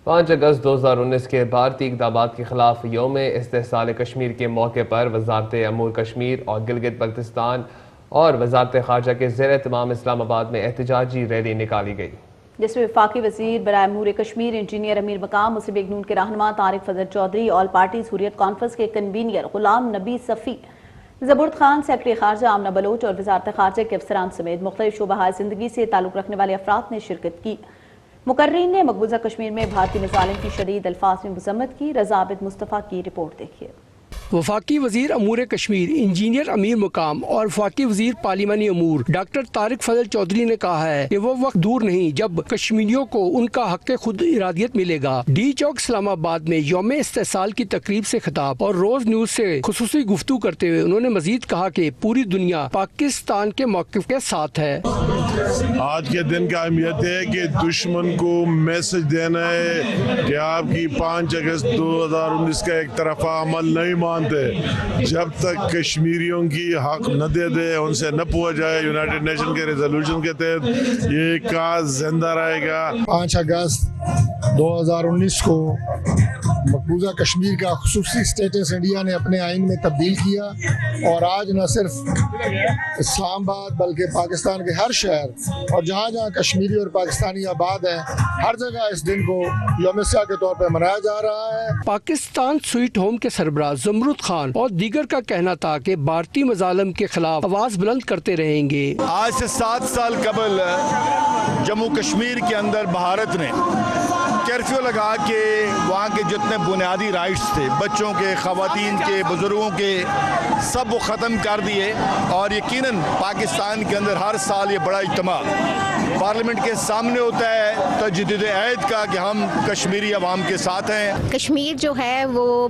5 اگست 2019 کے بھارتی اقدامات کے خلاف یوم استحصال کشمیر کے موقع پر وزارت امور کشمیر اور گلگت بلتستان اور وزارت خارجہ کے زیر اہتمام اسلام آباد میں احتجاجی ریلی نکالی گئی، جس میں وفاقی وزیر برائے امور کشمیر انجینئر امیر مقام، مسلم لیگ نون کے رہنما طارق فضل چودھری، آل پارٹیز حریت کانفرنس کے کنوینر غلام نبی صفی، زبورد خان، سیکرٹری خارجہ آمنہ بلوچ اور وزارت خارجہ کے افسران سمیت مختلف شعبہ زندگی سے تعلق رکھنے والے افراد نے شرکت کی۔ مقررین نے مقبوضہ کشمیر میں بھارتی مظالم کی شدید الفاظ میں مذمت کی۔ رضا عابد مصطفیٰ کی رپورٹ دیکھیے۔ وفاقی وزیر امور کشمیر انجینئر امیر مقام اور وفاقی وزیر پارلیمانی امور ڈاکٹر طارق فضل چودھری نے کہا ہے کہ وہ وقت دور نہیں جب کشمیریوں کو ان کا حق خود ارادیت ملے گا۔ ڈی چوک اسلام آباد میں یوم استحصال کی تقریب سے خطاب اور روز نیوز سے خصوصی گفتگو کرتے ہوئے انہوں نے مزید کہا کہ پوری دنیا پاکستان کے موقف کے ساتھ ہے۔ آج کے دن کا اہمیت ہے کہ دشمن کو میسج دینا ہے کہ آپ کی 5 اگست 2019 کا ایک طرفہ عمل نہیں مانتے۔ جب تک کشمیریوں کی حق نہ دے دے، ان سے نہ پوچھا جائے یونائٹڈ نیشن کے ریزولوشن کے تحت، یہ کاز زندہ رہے گا۔ 5 اگست 2019 کو مقبوضہ کشمیر کا خصوصی اسٹیٹس انڈیا نے اپنے آئین میں تبدیل کیا، اور آج نہ صرف اسلام آباد بلکہ پاکستان کے ہر شہر اور جہاں جہاں کشمیری اور پاکستانی آباد ہیں، ہر جگہ اس دن کو یوم سیاہ کے طور پر منایا جا رہا ہے۔ پاکستان سویٹ ہوم کے سربراہ زبورد خان اور دیگر کا کہنا تھا کہ بھارتی مظالم کے خلاف آواز بلند کرتے رہیں گے۔ آج سے 7 سال قبل جموں کشمیر کے اندر بھارت نے کرفیو لگا کے وہاں کے جتنے بنیادی رائٹس تھے، بچوں کے، خواتین کے، بزرگوں کے، سب وہ ختم کر دیے، اور یقیناً پاکستان کے اندر ہر سال یہ بڑا اجتماع پارلیمنٹ کے سامنے ہوتا ہے تجدید عہد کا کہ ہم کشمیری عوام کے ساتھ ہیں۔ کشمیر جو ہے وہ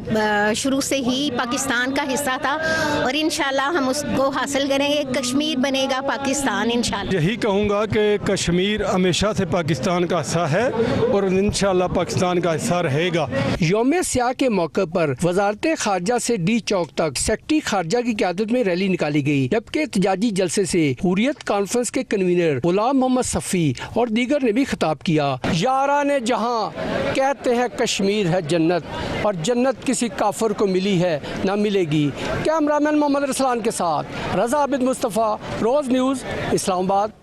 شروع سے ہی پاکستان کا حصہ تھا، اور انشاءاللہ ہم اس کو حاصل کریں گے۔ کشمیر بنے گا پاکستان انشاءاللہ۔ یہی کہوں گا کہ کشمیر ہمیشہ سے پاکستان کا حصہ ہے اور انشاءاللہ پاکستان کا حصہ رہے گا۔ یوم سیاہ کے موقع پر وزارت خارجہ سے ڈی چوک تک سیکرٹری خارجہ کی قیادت میں ریلی نکالی گئی، جبکہ احتجاجی جلسے سے حریت کانفرنس کے کنوینر غلام محمد صفی اور دیگر نے بھی خطاب کیا۔ یاران جہاں کہتے ہیں کشمیر ہے جنت، اور جنت کسی کافر کو ملی ہے نہ ملے گی۔ کیمرہ مین محمد رسلان کے ساتھ رضا عابد مصطفیٰ، روز نیوز، اسلام آباد۔